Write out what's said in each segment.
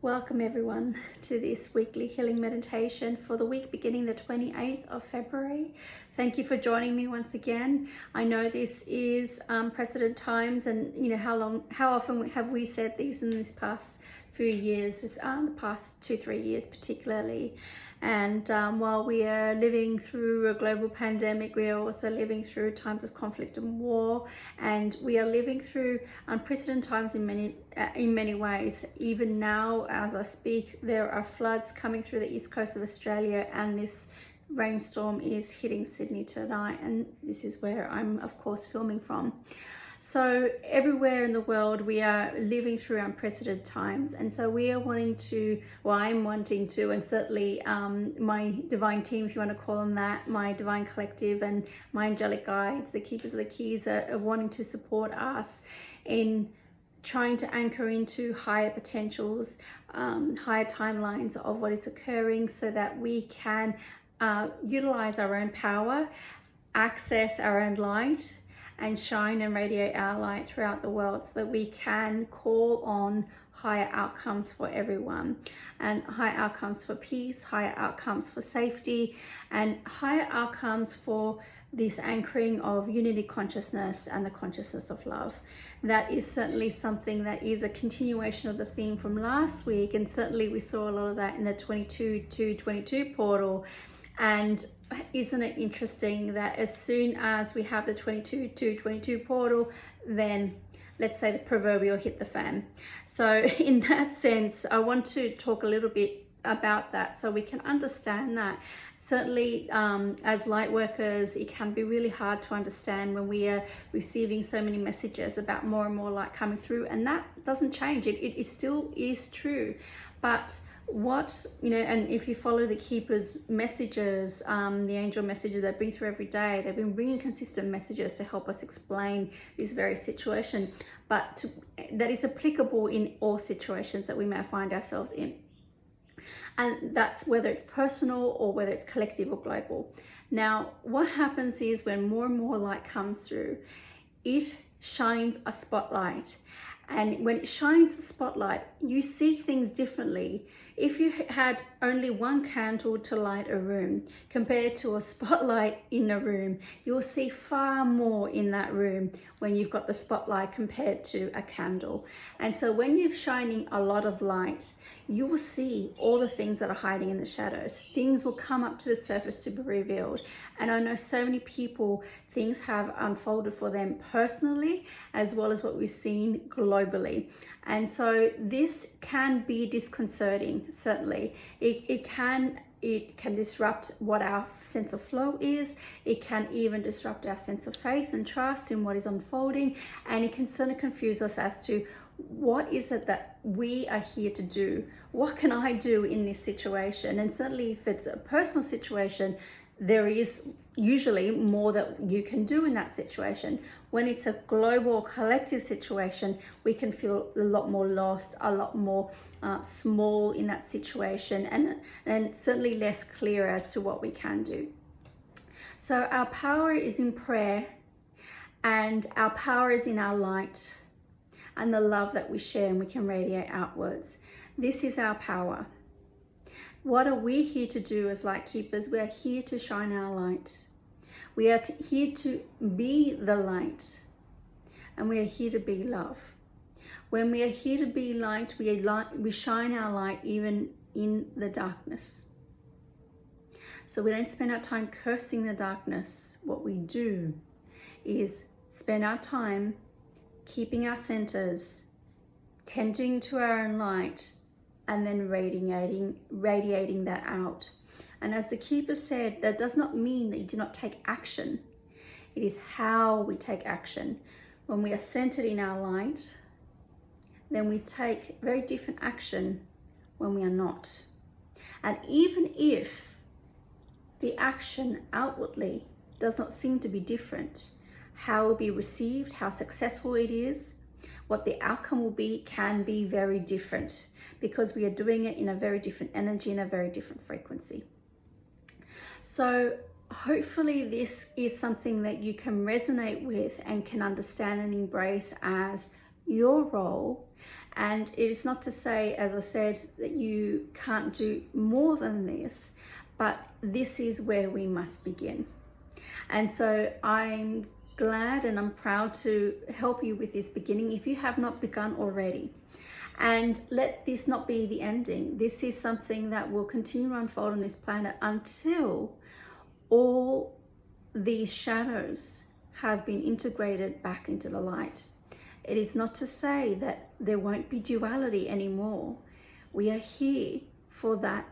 Welcome everyone to this weekly healing meditation for the week beginning the 28th of February. Thank you for joining me once again. I know this is unprecedented times, and you know how often have we said these in this past few years, the past 2-3 years particularly. And while we are living through a global pandemic, we are also living through times of conflict and war, and we are living through unprecedented times in many ways. Even now, as I speak, there are floods coming through the east coast of Australia, and this rainstorm is hitting Sydney tonight, and this is where I'm of course filming from. So everywhere in the world we are living through unprecedented times, and so we are wanting to, well, I'm wanting to, and certainly my divine team, if you want to call them that, my divine collective and my angelic guides, the keepers of the keys, are wanting to support us in trying to anchor into higher potentials, higher timelines of what is occurring, so that we can utilize our own power, access our own light, and shine and radiate our light throughout the world, so that we can call on higher outcomes for everyone, and higher outcomes for peace, higher outcomes for safety, and higher outcomes for this anchoring of unity consciousness and the consciousness of love. That is certainly something that is a continuation of the theme from last week, and certainly we saw a lot of that in the 22-22 portal. And isn't it interesting that as soon as we have the 22-22 portal, then let's say the proverbial hit the fan. So in that sense, I want to talk a little bit about that so we can understand that. Certainly as light workers, it can be really hard to understand when we are receiving so many messages about more and more light coming through, and that doesn't change. It still is true. But what, you know, and if you follow the keepers messages, the angel messages that bring through every day, they've been bringing consistent messages to help us explain this very situation, but that is applicable in all situations that we may find ourselves in. And that's whether it's personal or whether it's collective or global. Now, what happens is when more and more light comes through, it shines a spotlight. And when it shines a spotlight, you see things differently. If you had only one candle to light a room compared to a spotlight in a room, you'll see far more in that room when you've got the spotlight compared to a candle. And so when you're shining a lot of light, you will see all the things that are hiding in the shadows. Things will come up to the surface to be revealed. And I know so many people, things have unfolded for them personally, as well as what we've seen globally. And so this can be disconcerting, certainly. It can disrupt what our sense of flow is. It can even disrupt our sense of faith and trust in what is unfolding. And it can certainly confuse us as to what is it that we are here to do? What can I do in this situation? And certainly if it's a personal situation, there is usually more that you can do in that situation. When it's a global collective situation, we can feel a lot more lost, a lot more small in that situation, and certainly less clear as to what we can do. So our power is in prayer, and our power is in our light and the love that we share and we can radiate outwards. This is our power. What are we here to do as light keepers? We are here to shine our light. We are here to be the light, and we are here to be love. When we are here to be light, we shine our light even in the darkness. So we don't spend our time cursing the darkness. What we do is spend our time keeping our centers, tending to our own light, and then radiating that out. And as the keeper said, that does not mean that you do not take action. It is how we take action. When we are centered in our light, then we take very different action when we are not. And even if the action outwardly does not seem to be different, how it will be received, how successful it is, what the outcome will be can be very different, because we are doing it in a very different energy, in a very different frequency. So hopefully this is something that you can resonate with and can understand and embrace as your role And it is not to say, as I said, that you can't do more than this, but this is where we must begin. And so I'm glad and I'm proud to help you with this beginning if you have not begun already. And let this not be the ending. This is something that will continue to unfold on this planet until all these shadows have been integrated back into the light. It is not to say that there won't be duality anymore. We are here for that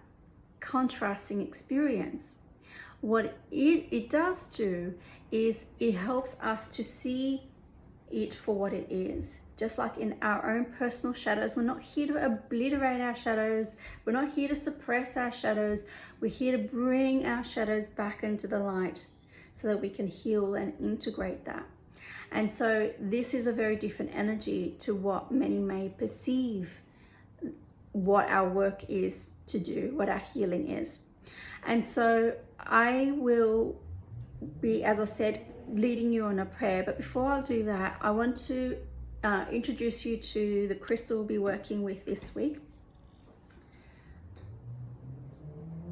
contrasting experience. What it does do is it helps us to see it for what it is. Just like in our own personal shadows, we're not here to obliterate our shadows. We're not here to suppress our shadows. We're here to bring our shadows back into the light so that we can heal and integrate that. And so this is a very different energy to what many may perceive what our work is to do, what our healing is. And so I will be, as I said, leading you on a prayer. But before I do that, I want to introduce you to the crystal we'll be working with this week.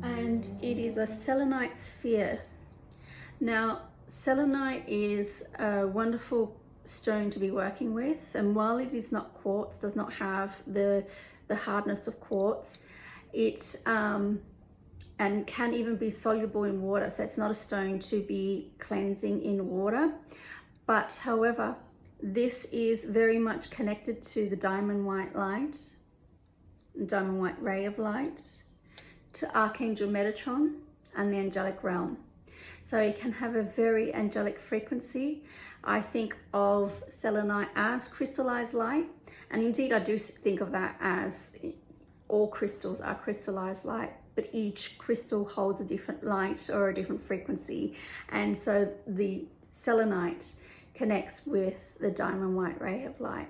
And it is a selenite sphere. Now, selenite is a wonderful stone to be working with. And while it is not quartz, does not have the hardness of quartz, it and can even be soluble in water. So it's not a stone to be cleansing in water. But however, this is very much connected to the diamond white light, diamond white ray of light, to Archangel Metatron and the angelic realm. So it can have a very angelic frequency. I think of selenite as crystallized light. And indeed, I do think of that as all crystals are crystallized light, but each crystal holds a different light or a different frequency. And so the selenite connects with the diamond white ray of light.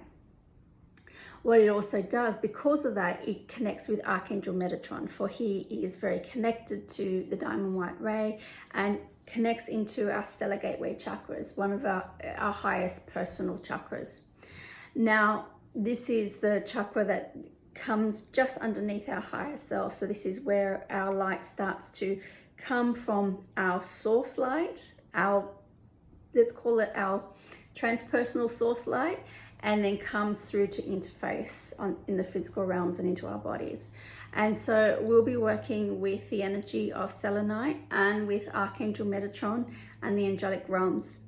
What it also does, because of that, it connects with Archangel Metatron, for he is very connected to the diamond white ray and connects into our stellar gateway chakras, one of our highest personal chakras. Now, this is the chakra that comes just underneath our higher self. So this is where our light starts to come from our source light, let's call it our transpersonal source light, and then comes through to interface in the physical realms and into our bodies. And so we'll be working with the energy of selenite and with Archangel Metatron and the angelic realms.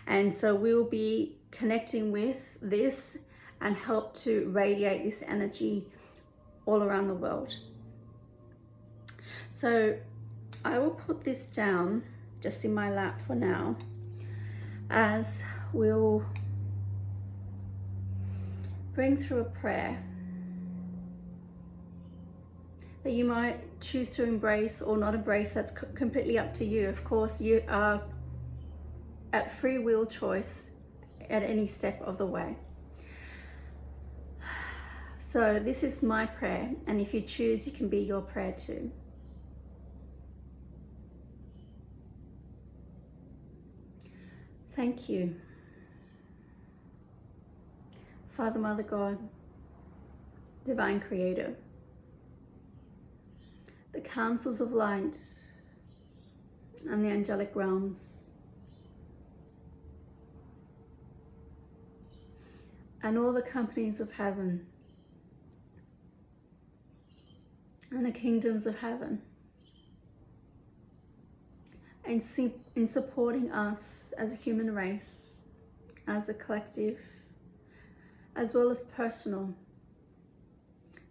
And so we'll be connecting with this and help to radiate this energy all around the world. So I will put this down just in my lap for now, as we'll bring through a prayer that you might choose to embrace or not embrace. That's completely up to you. Of course, you are at free will choice at any step of the way. So this is my prayer, and if you choose, you can be your prayer too. Thank you, Father, Mother, God, Divine Creator, the councils of light and the angelic realms, and all the companies of heaven and the kingdoms of heaven, and in supporting us as a human race, as a collective, as well as personal,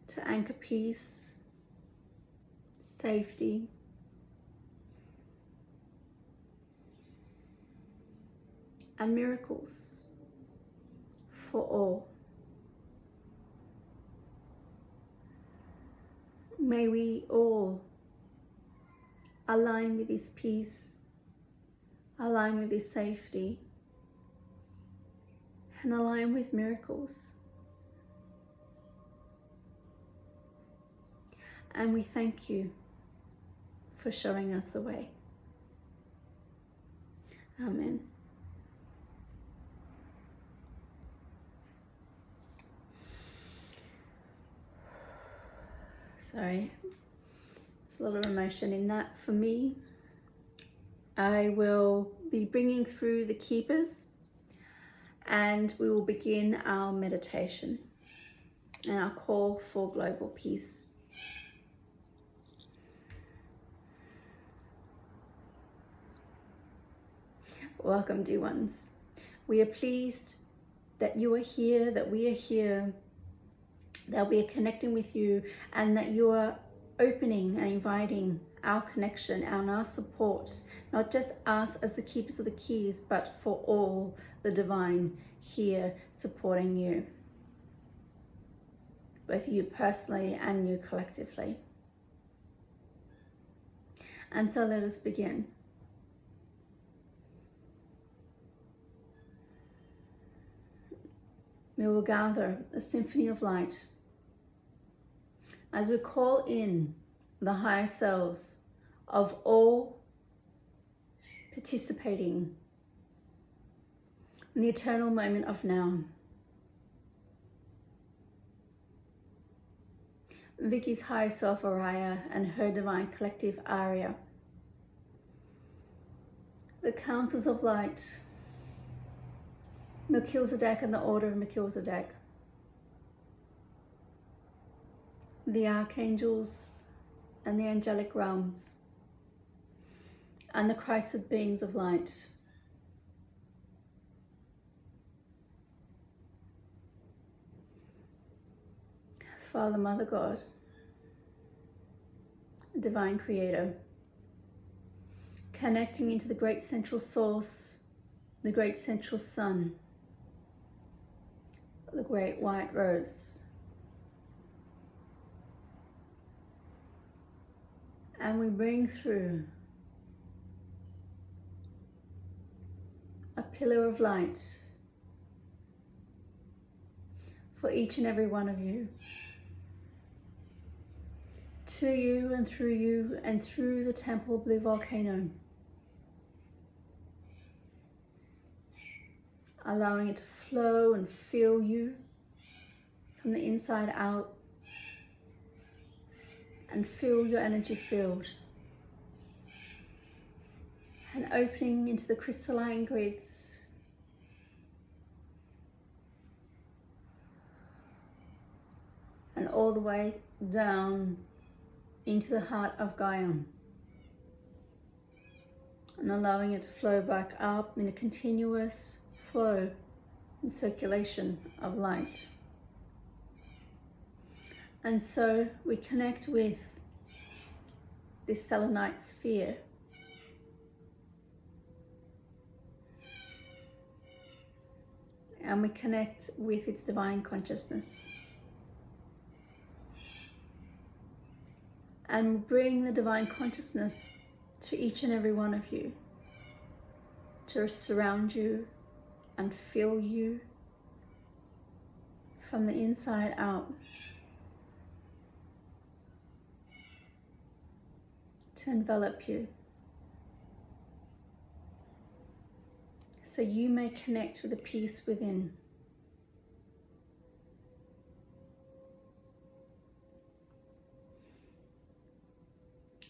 to anchor peace, safety, and miracles for all. May we all align with this peace, align with this safety, and align with miracles. And we thank you for showing us the way. Amen. Sorry, there's a lot of emotion in that for me. I will be bringing through the keepers, and we will begin our meditation and our call for global peace. Welcome, dear ones. We are pleased that you are here, that we are here, that we are connecting with you, and that you are opening and inviting our connection and our support, not just us as the keepers of the keys, but for all the divine here supporting you, both you personally and you collectively. And so let us begin. We will gather a symphony of light as we call in the higher selves of all participating in the eternal moment of now. Vicky's higher self, Araya, and her divine collective, Aria. The councils of light, Melchizedek and the order of Melchizedek. The archangels and the angelic realms, and the Christed beings of light. Father, Mother, God, Divine Creator, connecting into the great central source, the great central sun, the great white rose. And we bring through a pillar of light for each and every one of you, to you and through the temple blue volcano, allowing it to flow and fill you from the inside out and fill your energy field, and opening into the crystalline grids and all the way down into the heart of Gaia, and allowing it to flow back up in a continuous flow and circulation of light. And so we connect with this selenite sphere, and we connect with its divine consciousness, and bring the divine consciousness to each and every one of you, to surround you and fill you from the inside out, to envelop you, so you may connect with the peace within.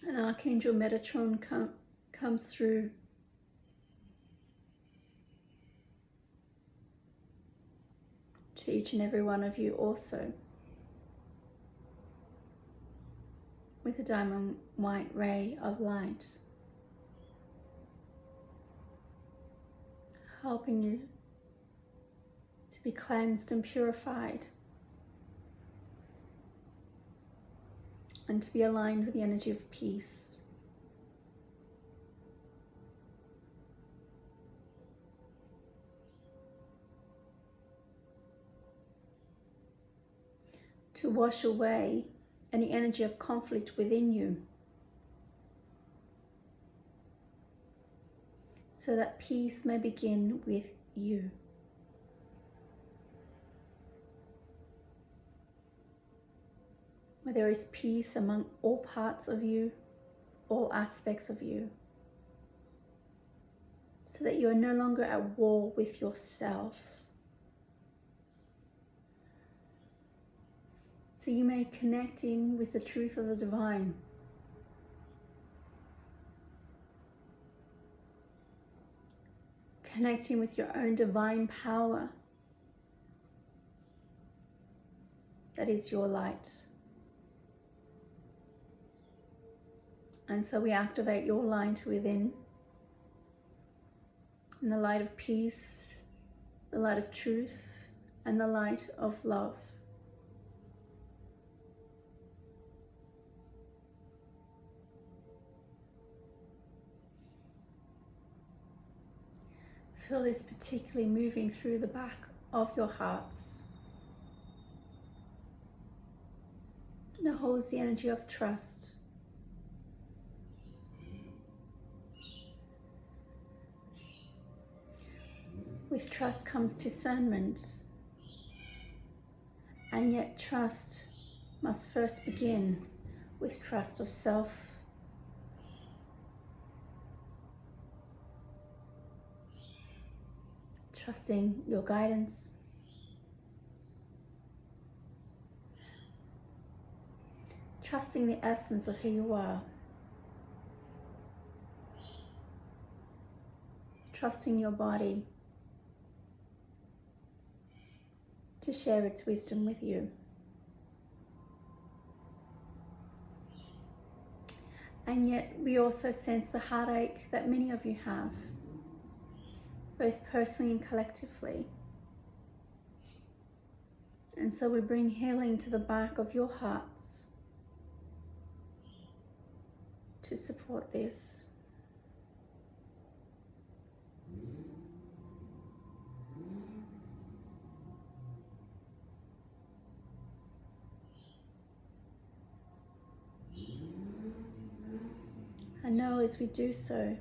And Archangel Metatron comes through to each and every one of you also, with a diamond white ray of light, helping you to be cleansed and purified, and to be aligned with the energy of peace. To wash away any energy of conflict within you, so that peace may begin with you. Where there is peace among all parts of you, all aspects of you, so that you are no longer at war with yourself, so you may connect in with the truth of the divine. Connecting with your own divine power that is your light. And so we activate your light within, and the light of peace, the light of truth, and the light of love. Feel this particularly moving through the back of your hearts. That holds the energy of trust. With trust comes discernment, and yet trust must first begin with trust of self. Trusting your guidance. Trusting the essence of who you are. Trusting your body to share its wisdom with you. And yet we also sense the heartache that many of you have, both personally and collectively. And so we bring healing to the back of your hearts to support this. And know as we do so,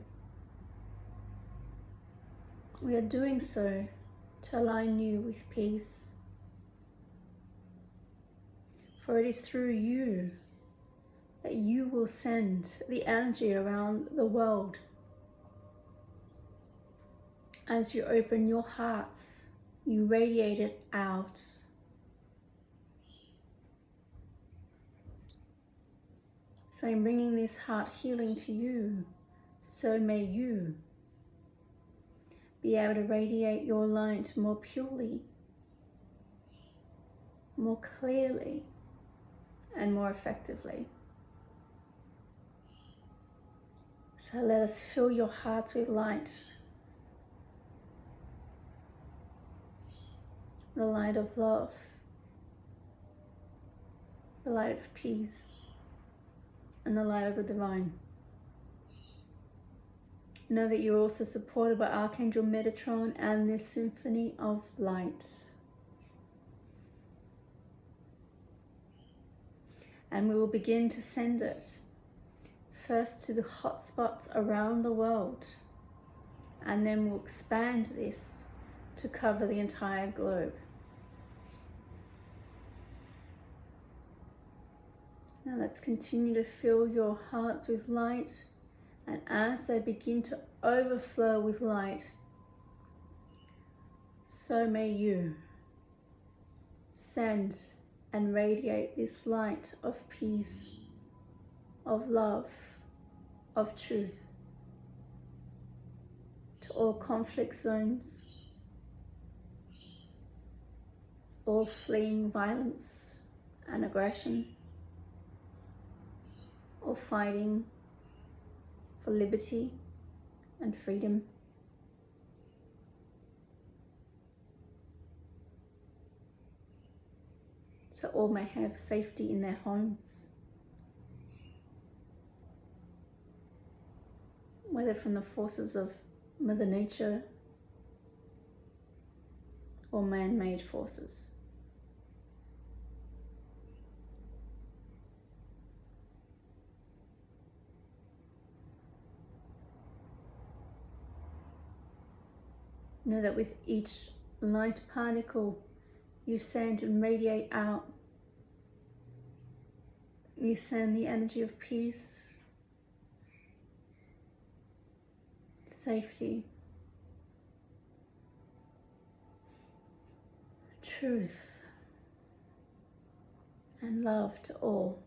we are doing so to align you with peace. For it is through you that you will send the energy around the world. As you open your hearts, you radiate it out. So in bringing this heart healing to you, so may you be able to radiate your light more purely, more clearly, and more effectively. So let us fill your hearts with light. The light of love, the light of peace, and the light of the divine. Know that you're also supported by Archangel Metatron and this symphony of light. And we will begin to send it first to the hot spots around the world, and then we'll expand this to cover the entire globe. Now let's continue to fill your hearts with light, and as they begin to overflow with light, so may you send and radiate this light of peace, of love, of truth to all conflict zones, all fleeing violence and aggression, or fighting for liberty and freedom. So all may have safety in their homes, whether from the forces of Mother Nature or man-made forces. Know that with each light particle you send and radiate out, you send the energy of peace, safety, truth, and love to all.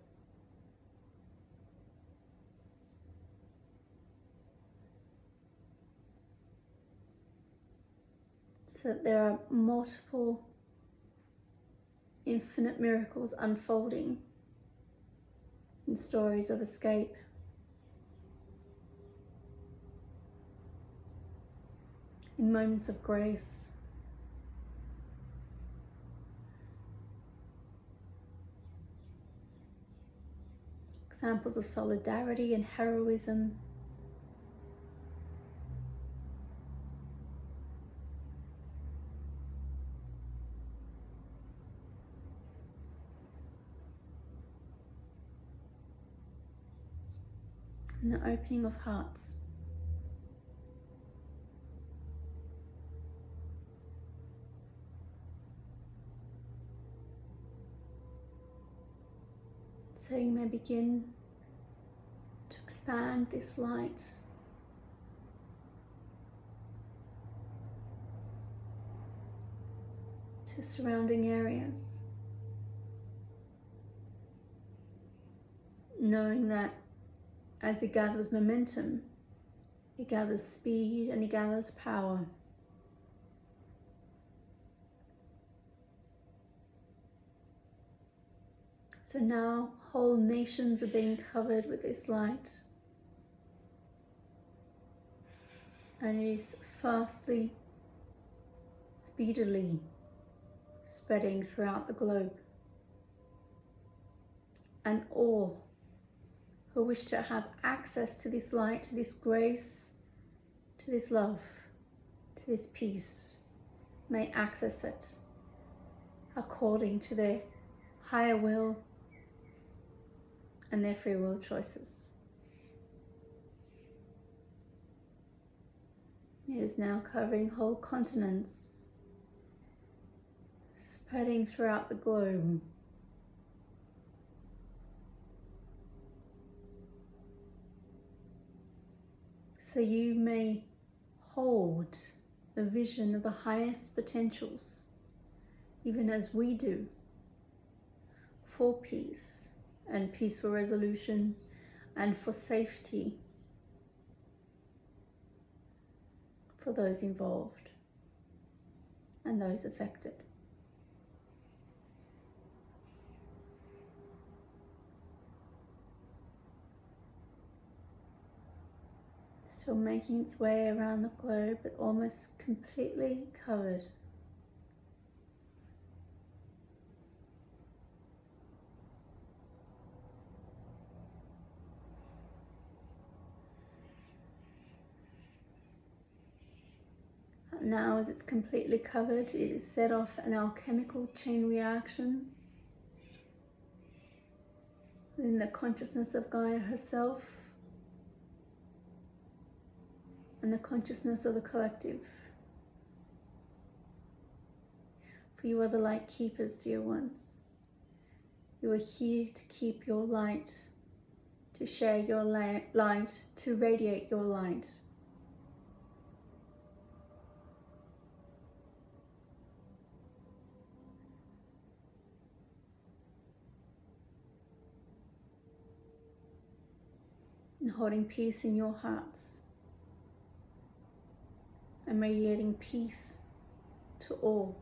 So that there are multiple infinite miracles unfolding in stories of escape. In moments of grace. Examples of solidarity and heroism. And the opening of hearts. So you may begin to expand this light to surrounding areas, knowing that as it gathers momentum, it gathers speed and it gathers power. So now whole nations are being covered with this light, and it is fastly, speedily spreading throughout the globe. And all who wish to have access to this light, to this grace, to this love, to this peace, may access it according to their higher will and their free will choices. It is now covering whole continents, spreading throughout the globe. So you may hold a vision of the highest potentials, even as we do, for peace and peaceful resolution and for safety for those involved and those affected. Still making its way around the globe, but almost completely covered. Now, as it's completely covered, it is set off an alchemical chain reaction within the consciousness of Gaia herself and the consciousness of the collective. For you are the light keepers, dear ones. You are here to keep your light, to share your light, to radiate your light. And holding peace in your hearts and radiating peace to all,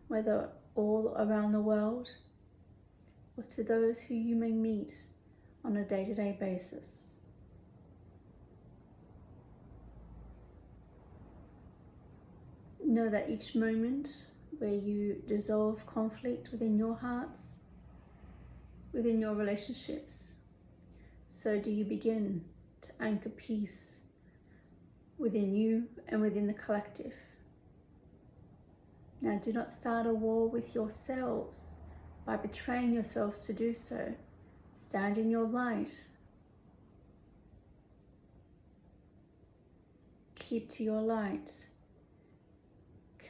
whether all around the world or to those who you may meet on a day-to-day basis. Know that each moment where you dissolve conflict within your hearts, within your relationships, so do you begin to anchor peace within you and within the collective. Now, do not start a war with yourselves by betraying yourselves to do so. Stand in your light. Keep to your light.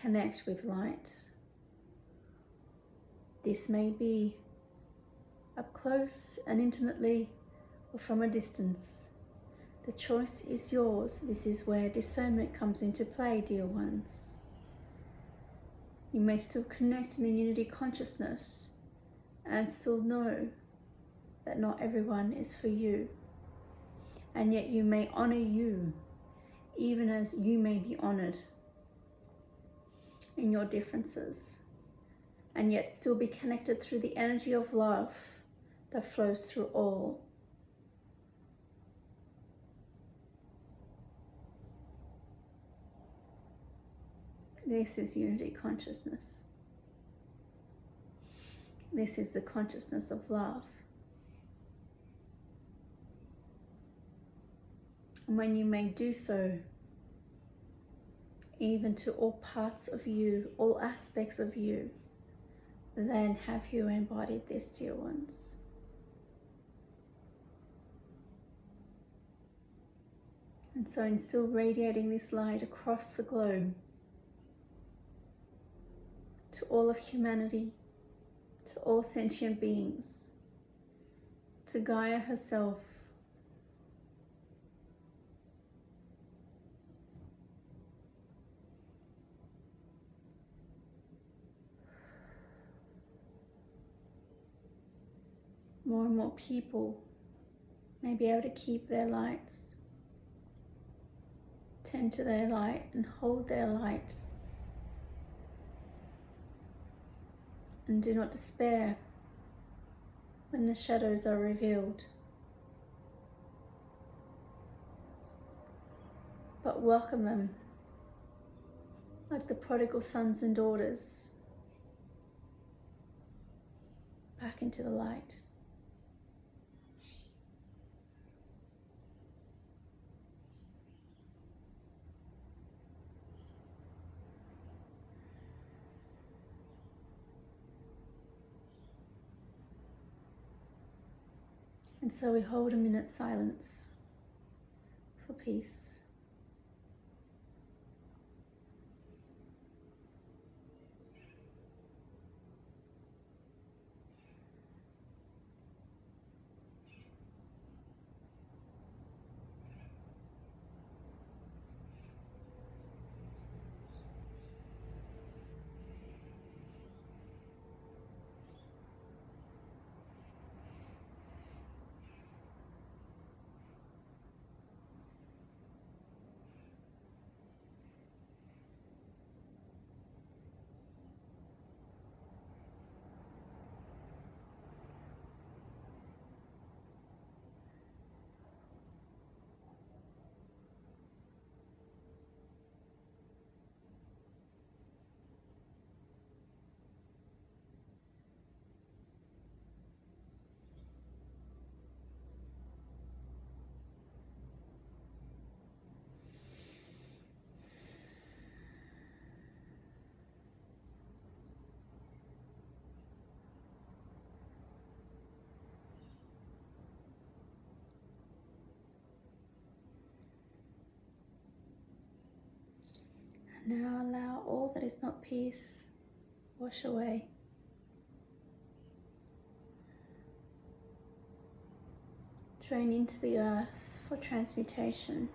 Connect with light. This may be up close and intimately, or from a distance. The choice is yours. This is where discernment comes into play, dear ones. You may still connect in the unity consciousness and still know that not everyone is for you. And yet you may honor you, even as you may be honored in your differences, and yet still be connected through the energy of love that flows through all. This is unity consciousness. This is the consciousness of love. And when you may do so, even to all parts of you, all aspects of you, then have you embodied this, dear ones. And so in still radiating this light across the globe, to all of humanity, to all sentient beings, to Gaia herself, more and more people may be able to keep their lights, tend to their light and hold their light, and do not despair when the shadows are revealed, but welcome them like the prodigal sons and daughters back into the light. And so we hold a minute's silence for peace. Now allow all that is not peace wash away. Drain into the earth for transmutation,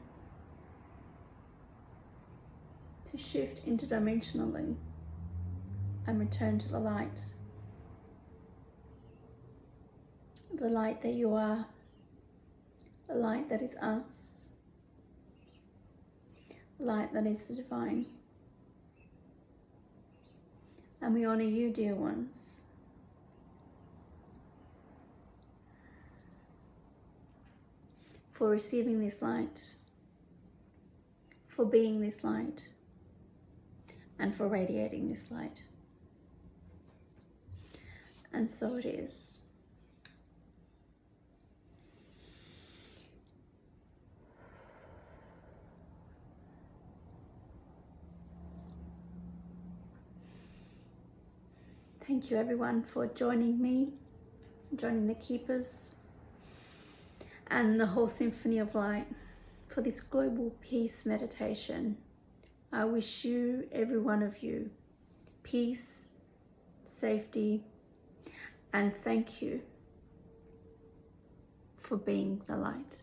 to shift interdimensionally and return to the light that you are, the light that is us, the light that is the divine. And we honor you, dear ones, for receiving this light, for being this light, and for radiating this light. And so it is. Thank you everyone for joining me, joining the Keepers and the whole Symphony of Light for this global peace meditation. I wish you, every one of you, peace, safety, and thank you for being the light.